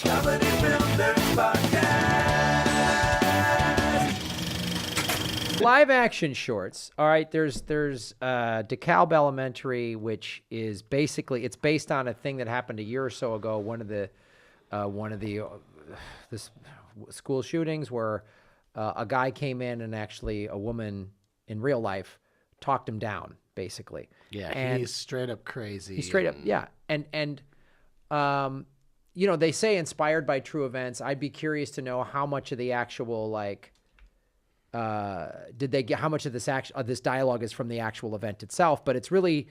Comedy Film Nerds Podcast. Live action shorts. All right, there's DeKalb Elementary, which is basically it's based on a thing that happened a year or so ago. One of the school shootings where a guy came in and actually a woman in real life talked him down, basically. Yeah, and he's straight up crazy. He's straight up, yeah. And you know, they say inspired by true events. I'd be curious to know how much of the actual did they get how much of this dialogue is from the actual event itself. But it's really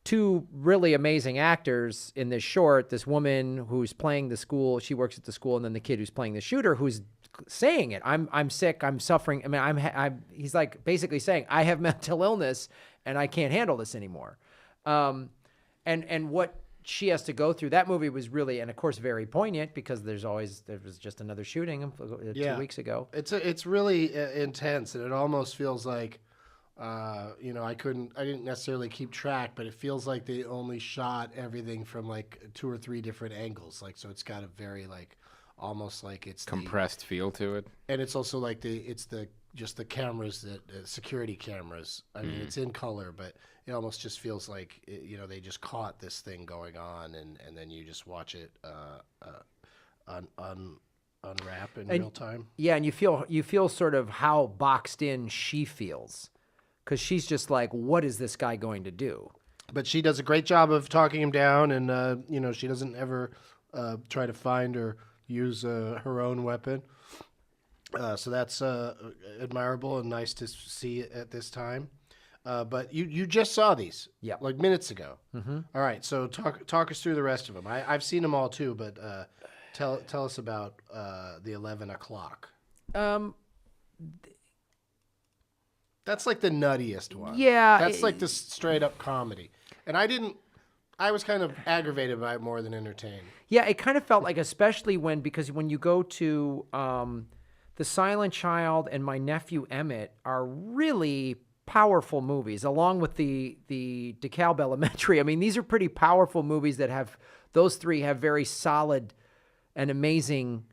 two really amazing actors in this short. This woman who's playing the school, she works at the school, and then the kid who's playing the shooter, who's saying it. I'm sick. I'm suffering. I mean, he's like basically saying I have mental illness and I can't handle this anymore. And what she has to go through. That movie was really, and of course, very poignant because there was just another shooting 2 weeks ago. It's really intense, and it almost feels like, I didn't necessarily keep track, but it feels like they only shot everything from like 2 or 3 different angles. Like, so it's got a very almost like it's compressed feel to it. And it's also like the cameras that security cameras. I mean, it's in color, but it almost just feels like they just caught this thing going on, and then you just watch it unwrap in real time. Yeah, and you feel sort of how boxed in she feels, because she's just like, what is this guy going to do? But she does a great job of talking him down, and she doesn't ever try to find or use her own weapon. So that's admirable and nice to see at this time. But you just saw these, like minutes ago. Mm-hmm. All right, so talk us through the rest of them. I've seen them all too, but tell us about the 11 o'clock. That's like the nuttiest one. Yeah, that's like the straight up comedy, and I was kind of aggravated by it more than entertained. Yeah, it kind of felt like, especially because when you go to The Silent Child and My Nephew Emmett are really powerful movies, along with the DeKalb Elementary. I mean, these are pretty powerful movies those three have very solid and amazing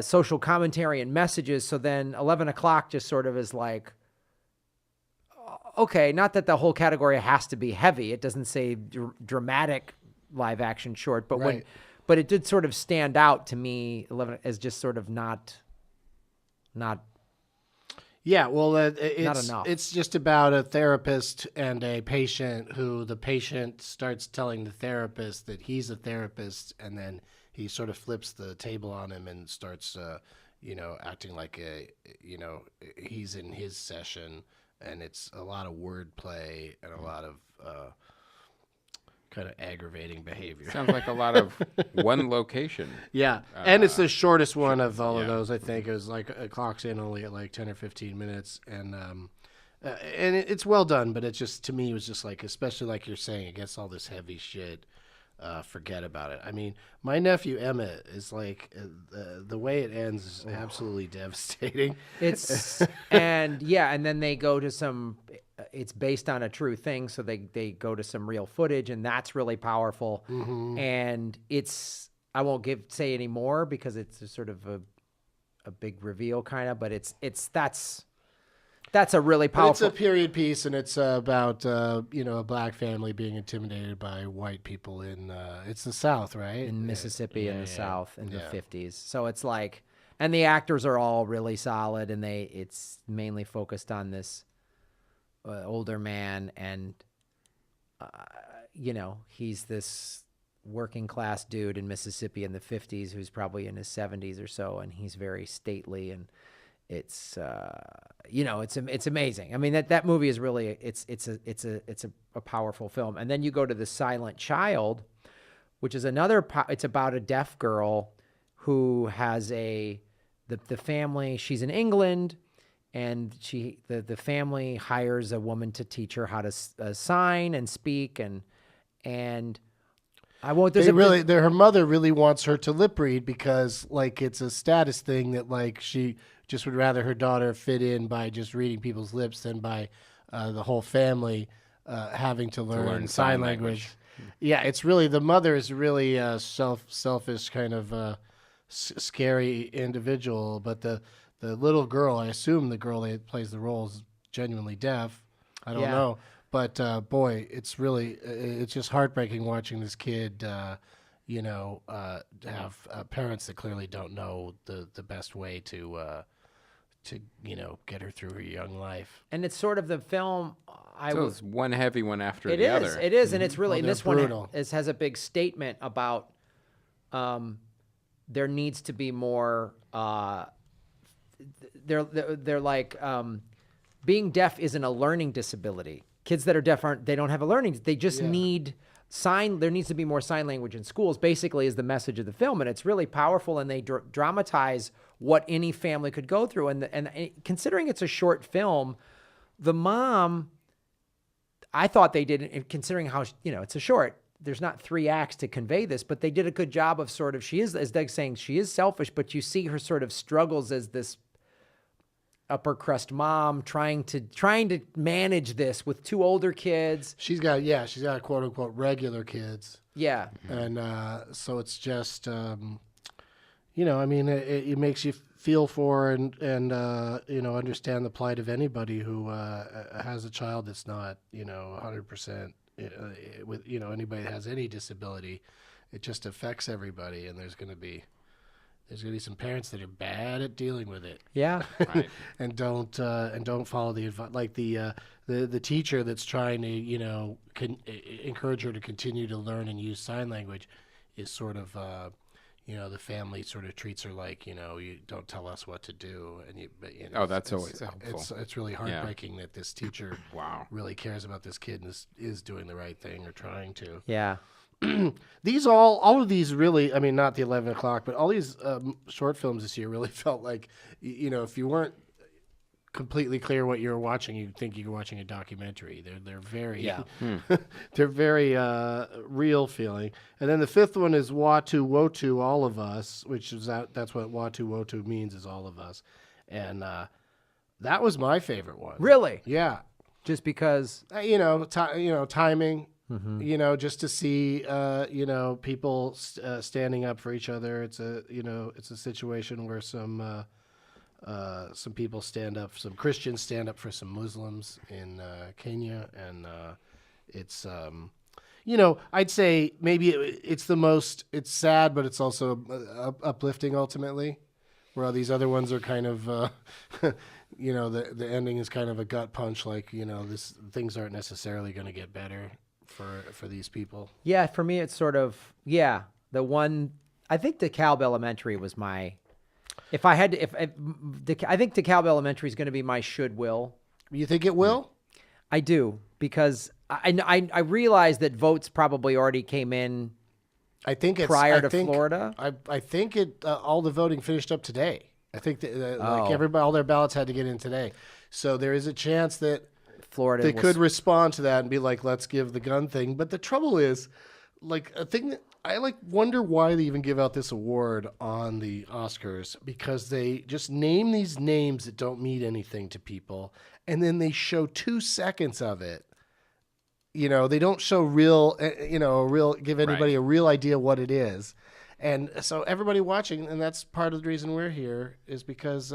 social commentary and messages. So then 11 o'clock just sort of is like, okay, not that the whole category has to be heavy. It doesn't say dramatic live action short, but right. But it did sort of stand out to me 11 as just sort of not. Yeah, well, not enough. It's just about a therapist and a patient who the patient starts telling the therapist that he's a therapist, and then he sort of flips the table on him and starts, acting like he's in his session, and it's a lot of wordplay and a lot of kind of aggravating behavior. Sounds like a lot of one location. Yeah, and it's the shortest one of all of those, I think. It was like it clocks in only at like 10 or 15 minutes, and it's well done, but it just, to me, it was just like, especially like you're saying, against all this heavy shit, forget about it. I mean, My Nephew Emmett is like, the way it ends is absolutely devastating. And then they go to it's based on a true thing, so they go to some real footage, and that's really powerful. Mm-hmm. And I won't say any more because it's sort of a big reveal kind of, but that's a really powerful. It's a period piece, and it's about a black family being intimidated by white people in it's the South, right? In Mississippi, in the South, in the 50s. So it's like, and the actors are all really solid, and it's mainly focused on this older man, and he's this working class dude in Mississippi in the 50s who's probably in his 70s or so, and he's very stately, and it's it's amazing. I mean, that movie is really it's a powerful film. And then you go to The Silent Child, which is it's about a deaf girl who has the family. She's in England, and the family hires a woman to teach her how to sign and speak, and I won't. Her mother really wants her to lip read because like it's a status thing that like she just would rather her daughter fit in by just reading people's lips than by the whole family having to learn sign language. Yeah, it's really, the mother is really selfish kind of scary individual. But the little girl, I assume the girl that plays the role is genuinely deaf. I don't Yeah. know. But boy, it's really it's just heartbreaking watching this kid, have parents that clearly don't know the best way to get her through her young life. And it's sort of the film. So it's one heavy one after It the is. other. It is, and it's really Oh, and they're this brutal. one has a big statement about there needs to be more. They're like being deaf isn't a learning disability. Kids that are deaf they don't have a learning. They just need sign. There needs to be more sign language in schools. Basically, is the message of the film, and it's really powerful. And they dramatize what any family could go through. And considering it's a short film, the mom. I thought they did, considering how, it's a short, there's not 3 acts to convey this, but they did a good job of sort of, she is, as Doug's saying, she is selfish, but you see her sort of struggles as this upper crust mom trying to manage this with 2 older kids. She's got quote unquote regular kids. Yeah. And so it's just, it makes you feel for and understand the plight of anybody who has a child that's not, 100% with, anybody that has any disability. It just affects everybody, and there's going to be some parents that are bad at dealing with it. Yeah. Right. and don't follow the advice, like the teacher that's trying to encourage her to continue to learn and use sign language is sort of the family sort of treats her like you don't tell us what to do, and That's always helpful. It's really heartbreaking that this teacher Wow. really cares about this kid and is doing the right thing or trying to. Yeah. These all of these really, I mean, not the 11 o'clock, but all these short films this year really felt like, if you weren't completely clear what you were watching, you'd think you were watching a documentary. They're very, they're very real feeling. And then the 5th one is Watu Wotu, All of Us, which is that's what Watu Wotu means, is all of us. And that was my favorite one. Really? Yeah. Just because. Timing. Just to see, people standing up for each other. It's a situation where some people stand up, some Christians stand up for some Muslims in Kenya, and it's I'd say maybe it's it's sad, but it's also uplifting ultimately. Where all these other ones are kind of, the ending is kind of a gut punch, like things aren't necessarily going to get better for these people. Yeah, for me, it's sort of, the one, I think DeKalb Elementary was my, if I had to, I think DeKalb Elementary is going to be my will. You think it will? I do, because I realize that votes probably already came in I think it's prior to Florida. I think all the voting finished up today. I think that all their ballots had to get in today. So there is a chance that Florida they could respond to that and be like, let's give the gun thing. But the trouble is, like, a thing that I wonder why they even give out this award on the Oscars, because they just name these names that don't mean anything to people, and then they show 2 seconds of it. They don't show give anybody a real idea what it is. And so everybody watching, and that's part of the reason we're here, is because,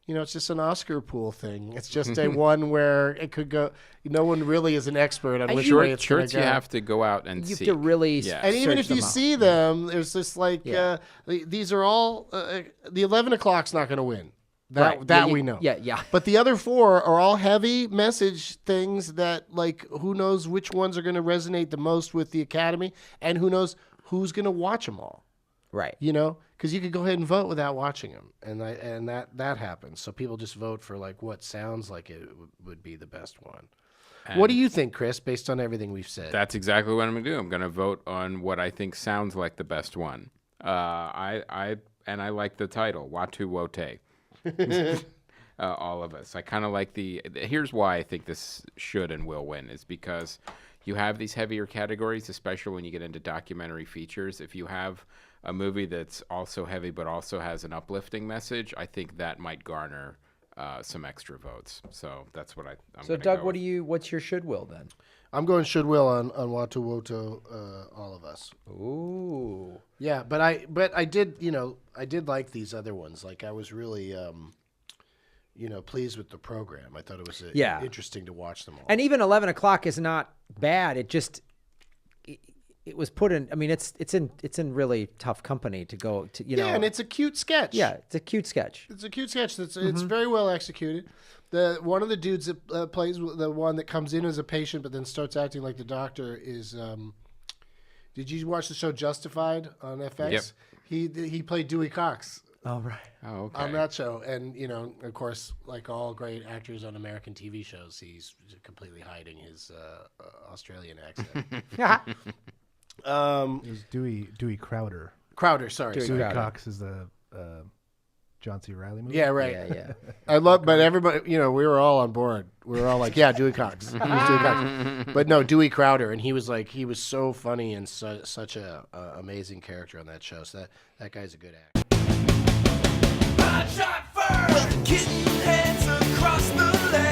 it's just an Oscar pool thing. It's just a one where it could go. No one really is an expert on which way it's going to Shorts you have to go out and you seek. have to really, And even if you see them, there's this these are all, the 11 o'clock's not going to win. We know. Yeah. But the other 4 are all heavy message things that, who knows which ones are going to resonate the most with the Academy, and who knows who's going to watch them all. Right. Because you could go ahead and vote without watching them, and that happens. So people just vote for what sounds like it would be the best one. And what do you think, Chris, based on everything we've said? That's exactly what I'm going to do. I'm going to vote on what I think sounds like the best one. I like the title, Watu Wote. All of us. I kind of like here's why I think this should and will win, is because you have these heavier categories, especially when you get into documentary features. If you have a movie that's also heavy but also has an uplifting message, I think that might garner some extra votes. So that's what I'm So Doug, what's your will then? I'm going should will on Watu Woto, all of us. Ooh. Yeah, but I did I did like these other ones. Like I was really pleased with the program. I thought it was interesting to watch them all. And even 11 o'clock is not bad. It just it was put in. I mean, it's in really tough company to go to. And it's a cute sketch. Yeah, it's a cute sketch. It's a cute sketch. It's very well executed. One of the dudes that plays the one that comes in as a patient but then starts acting like the doctor is. Did you watch the show Justified on FX? Yep. He played Dewey Cox. Oh right. Oh, okay. On that show, and of course, like all great actors on American TV shows, he's completely hiding his Australian accent. It was Dewey Crowder. Crowder, sorry. Dewey Cox is the John C. Reilly movie. Yeah, right. Yeah. I love, but everybody, we were all on board. We were all like, yeah, Dewey Cox. He was Dewey Cox. But no, Dewey Crowder, and he was so funny and such a amazing character on that show. So that guy's a good actor. Ride shot first, getting heads across the land.